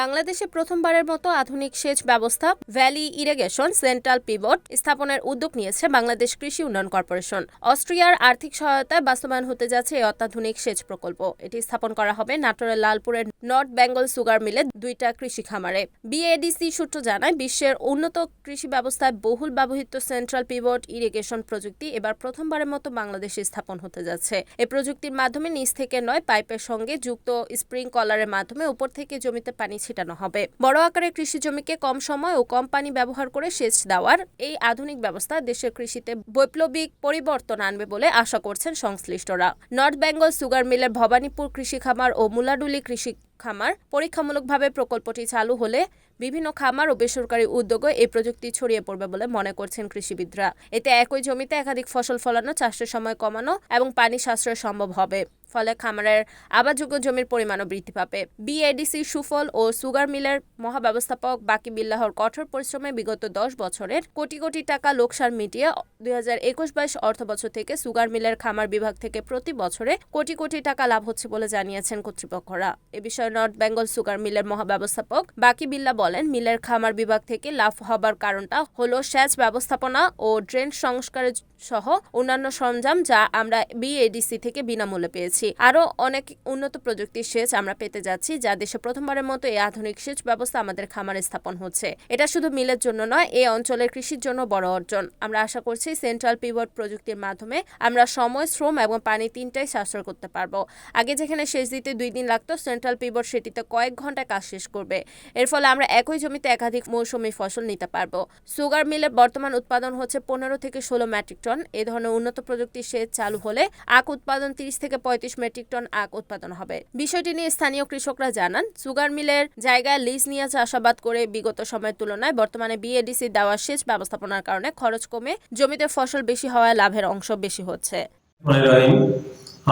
বাংলাদেশে প্রথমবারের মতো আধুনিক সেচ ব্যবস্থা ভ্যালি ইরিগেশন সেন্ট্রাল পিভট স্থাপনের উদ্যোগ নিয়েছে বাংলাদেশ কৃষি উন্নয়ন কর্পোরেশন। অস্ট্রিয়ার আর্থিক সহায়তায় বাস্তবায়ন হতে যাচ্ছে এই অত্যাধুনিক সেচ প্রকল্প। এটি স্থাপন করা হবে নাটোরের লালপুরের নর্থ বেঙ্গল সুগার মিলে 2টা কৃষি খামারে। বিএডিসি সূত্র জানায়, বিশ্বের উন্নত কৃষি ব্যবস্থায় বহুল ব্যবহৃত সেন্ট্রাল পিভট ইরিগেশন প্রযুক্তি এবার প্রথমবারের মতো বাংলাদেশে স্থাপন হতে যাচ্ছে। এই প্রযুক্তির মাধ্যমে নিচ থেকে নয়, পাইপের সঙ্গে যুক্ত স্প্রিংকলারের মাধ্যমে উপর থেকে জমিতে পানি ছিটানো হবে। বড় আকারের কৃষি জমিকে কম সময় ও কম পানি ব্যবহার করে সেচ দেওয়ার এই আধুনিক ব্যবস্থা দেশের কৃষিতে বৈপ্লবিক পরিবর্তন আনবে বলে আশা করছেন সংশ্লিষ্টরা। নর্থ বেঙ্গল সুগার মিলের ভবানীপুর কৃষি খামার ও মুলাডুলি কৃষি খামার পরীক্ষামূলকভাবে প্রকল্পটি চালু হলে বিভিন্ন খামার ও বেসরকারি উদ্যোগে এই প্রযুক্তি ছড়িয়ে পড়বে বলে মনে করছেন কৃষিবিদরা। এতে একই জমিতে একাধিক ফসল ফলানো, চাষের সময় কমানো এবং পানি সাশ্রয় সম্ভব হবে। ফলে খামারের আবাদযোগ্য জমির পরিমাণও বৃদ্ধি পাবে। বিএডিসি সুফল ও সুগার মিলের মহাব্যবস্থাপক বাকি বিল্লাহর কঠোর পরিশ্রমে বিগত 10 বছরের কোটি কোটি টাকা লোকসান মিটিয়ে 2021-22 অর্থবছর থেকে সুগার মিলের খামার বিভাগ থেকে প্রতি বছরে কোটি কোটি টাকা লাভ হচ্ছে বলে জানিয়েছেন কর্তৃপক্ষরা। এ বিষয়ে নর্থ বেঙ্গল সুগার মিলের মহাব্যবস্থাপক বাকি বিল্লা বলেন, মিলের খামার বিভাগ থেকে লাভ হবার কারণটা হলো সেচ ব্যবস্থাপনা ও ড্রেন সংস্কার সহ অন্যান্য সরঞ্জাম, যা আমরা বিএডিসি থেকে বিনামূল্যে পেয়েছি। আরও অনেক উন্নত প্রযুক্তির সেচ আমরা পেতে যাচ্ছি, যা দেশে প্রথমবারের মতো এই আধুনিক সেচ ব্যবস্থা আমাদের খামারে স্থাপন হচ্ছে। এটা শুধু মিলের জন্য নয়, এই অঞ্চলের কৃষির জন্য বড় অর্জন। আমরা আশা করছি সেন্ট্রাল পিভট প্রযুক্তির মাধ্যমে আমরা সময়, শ্রম এবং পানি তিনটাই সাশ্রয় করতে পারবো। আগে যেখানে সেচ দিতে 2 দিন লাগতো, সেন্ট্রাল পিভট সেটিতে কয়েক ঘন্টায় কাজ শেষ করবে। এর ফলে আমরা একই জমিতে একাধিক মৌসুমী ফসল নিতে পারবো। সুগার মিলের বর্তমান উৎপাদন হচ্ছে 15 থেকে 16 মেট্রিক টন। এই ধরনের উন্নত প্রযুক্তির সেচ চালু হলে আখ উৎপাদন 30 থেকে 35 মেট্রিক টন আখ উৎপাদন হবে। বিষয়টি নিয়ে স্থানীয় কৃষকরা জানান, সুগার মিলের জায়গায় লিজ নিয়ে চাষাবাদ করে বিগত সময়ের তুলনায় বর্তমানে বিএডিসি দেওয়া সেচ ব্যবস্থাপনার কারণে খরচ কমে জমিতে ফসল বেশি হওয়ায় লাভের অংশ বেশি হচ্ছে।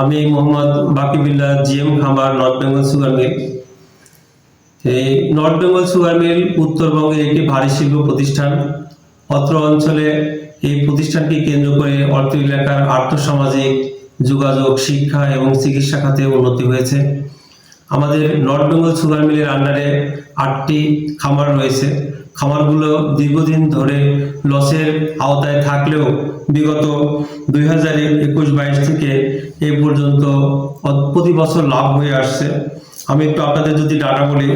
আমি মোহাম্মদ বাকি বিল্লাহ, জিএম খামার, নর্থ বেঙ্গল সুগার মিল। এই নর্থ বেঙ্গল সুগার মিল উত্তরবঙ্গের একটি ভারী শিল্প প্রতিষ্ঠান। অত্র অঞ্চলে এই প্রতিষ্ঠানকে কেন্দ্র করে অত্র এলাকার আর্থসামাজিক যোগাযোগ, শিক্ষা এবং চিকিৎসা খাতে উন্নতি হয়েছে। আমাদের নর্থ বেঙ্গল সুগার মিলের আন্ডারে 8টি খামার রয়েছে। খামারগুলো দীর্ঘদিন ধরে লসের আওতায় থাকলেও বিগত 2021-22 থেকে এই পর্যন্ত প্রতি বছর লাভ হয়ে আসছে। আমি একটু আপনাদের যদি ডাটা বলি,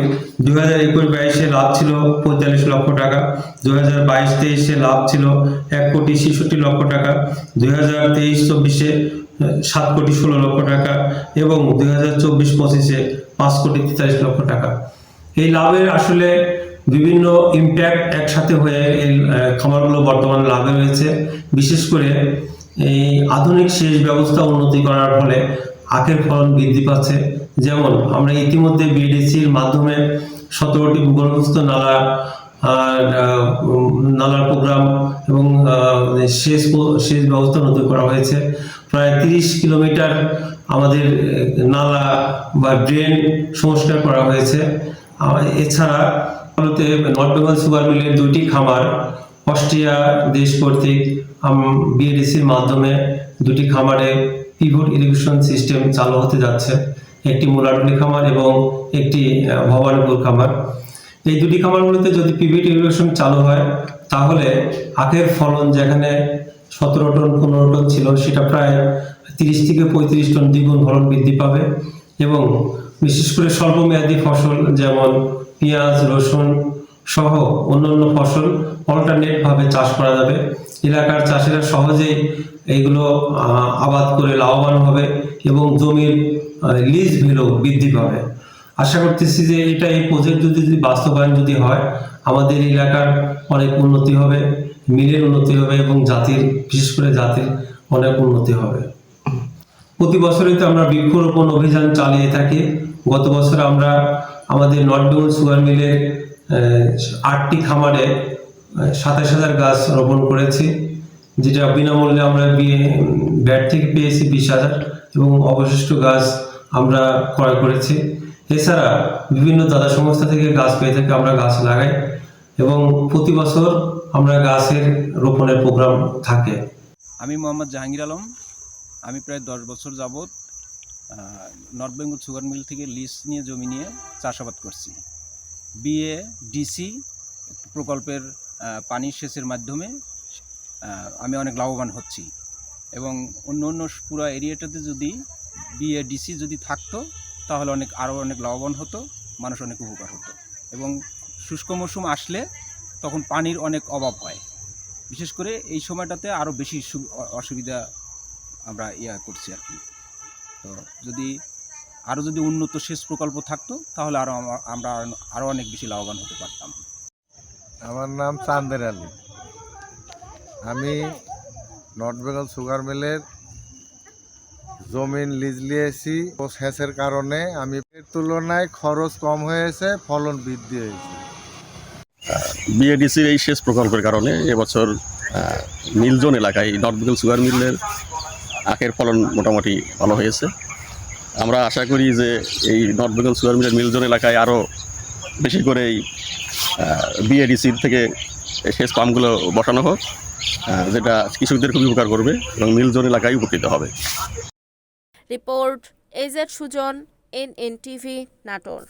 2021-22-এ লাভ ছিল 45 লক্ষ টাকা, 2022-23-এ লাভ ছিল 1,66,00,000 টাকা, 2023-24-এ 7,16,00,000 টাকা এবং 2024-25-এ 5,43,00,000 টাকা। এই লাভের আসলে বিভিন্ন ইম্প্যাক্ট একসাথে হয়ে এই খামারগুলো বর্তমানে লাভে রয়েছে। বিশেষ করে এই আধুনিক সেচ ব্যবস্থা উন্নতি করার ফলে আখের ফলন বৃদ্ধি পাচ্ছে। যেমন আমরা ইতিমধ্যে বিএডিসির মাধ্যমে 17টি ভূগর্ভস্থ নালার প্রোগ্রাম এবং সেচ ব্যবস্থা উন্নতি করা হয়েছে। প্রায় 30 কিলোমিটার আমাদের নালা বা ড্রেন সংস্কার করা হয়েছে। এছাড়া নর্থ বেঙ্গল সুগার মিলের 2টি খামার অস্ট্রিয়া দেশ কর্তৃক বিএডিসির মাধ্যমে 2টি খামারে পিভট ইরিগেশন সিস্টেম চালু হতে যাচ্ছে। একটি মুলাডুলি খামার এবং একটি ভবানীপুর খামার। এই 2টি খামারগুলোতে যদি পিভট ইরিগেশন চালু হয়, তাহলে আখের ফলন যেখানে 17 টন 15 টন ছিল, সেটা প্রায় 30 থেকে 35 টন দ্বিগুণ ফলন বৃদ্ধি পাবে। এবং বিশেষ করে স্বল্পমেয়াদী ফসল যেমন পেঁয়াজ, রসুন সহ অন্যান্য ফসল অল্টারনেট ভাবে চাষ করা যাবে। এলাকার চাষিরা সহজেই এইগুলো আবাদ করে লাভবান হবে এবং জমির লিজ ভ্যালু বৃদ্ধি পাবে। আশা করতেছি যে এই প্রজেক্ট যদি বাস্তবায়ন হয়, আমাদের এলাকার অনেক উন্নতি হবে, মিলের উন্নতি হবে এবং বিশেষ করে জাতির অনেক উন্নতি হবে। প্রতি বছরই তো আমরা বৃক্ষরোপণ অভিযান চালিয়ে থাকি। গত বছর আমরা আমাদের নর্থ বেঙ্গল সুগার মিলের 8টি খামারে 27,000 গাছ রোপণ করেছি, যেটা বিনামূল্যে আমরা ব্যাট থেকে পেয়েছি 20,000 এবং অবশিষ্ট গাছ আমরা ক্রয় করেছি। এছাড়া বিভিন্ন দাতা সংস্থা থেকে গাছ পেয়ে থেকে আমরা গাছ লাগাই এবং প্রতি বছর আমরা গাছের রোপণের প্রোগ্রাম থাকে। আমি মোহাম্মদ জাহাঙ্গীর আলম। আমি প্রায় 10 বছর যাবৎ নর্থ বেঙ্গল সুগার মিল থেকে লিজ নিয়ে জমি নিয়ে চাষাবাদ করছি। বিএডিসি প্রকল্পের পানি সেচের মাধ্যমে আমি অনেক লাভবান হচ্ছি এবং অন্য অন্য পুরো এরিয়াটাতে যদি বিএডিসি যদি থাকতো তাহলে আরও অনেক লাভবান হতো, মানুষ অনেক উপকার হতো এবং শুষ্ক মৌসুম আসলে তখন পানির অনেক অভাব হয়। বিশেষ করে এই সময়টাতে আরও বেশি অসুবিধা আমরা করছি আর কি। তো যদি উন্নত সেচ প্রকল্প থাকতো তাহলে আমরা আরও অনেক বেশি লাভবান হতে পারতাম। আমার নাম চান্দের আলী। আমি নর্থ বেঙ্গল সুগার মিলের জমিন লিজ নিয়েছি। সেচের কারণে আমি এর তুলনায় খরচ কম হয়েছে, ফলন বৃদ্ধি হয়েছে। বিএডিসির এই সেচ প্রকল্পের কারণে এবছর নীলজোন এলাকায় নর্থ বেঙ্গল সুগার মিলের আখের ফলন মোটামুটি ভালো হয়েছে। আমরা আশা করি যে এই নর্থ বেঙ্গল সুগার মিলের নীলজোন এলাকায় আরও বেশি করে এই বিএডিসির থেকে সেচ পাম্পগুলো বসানো হোক, যেটা কৃষকদের খুবই উপকার করবে এবং নীলজোন এলাকায় উপকৃত হবে। Report AZ Sujan, NNTV, Natore.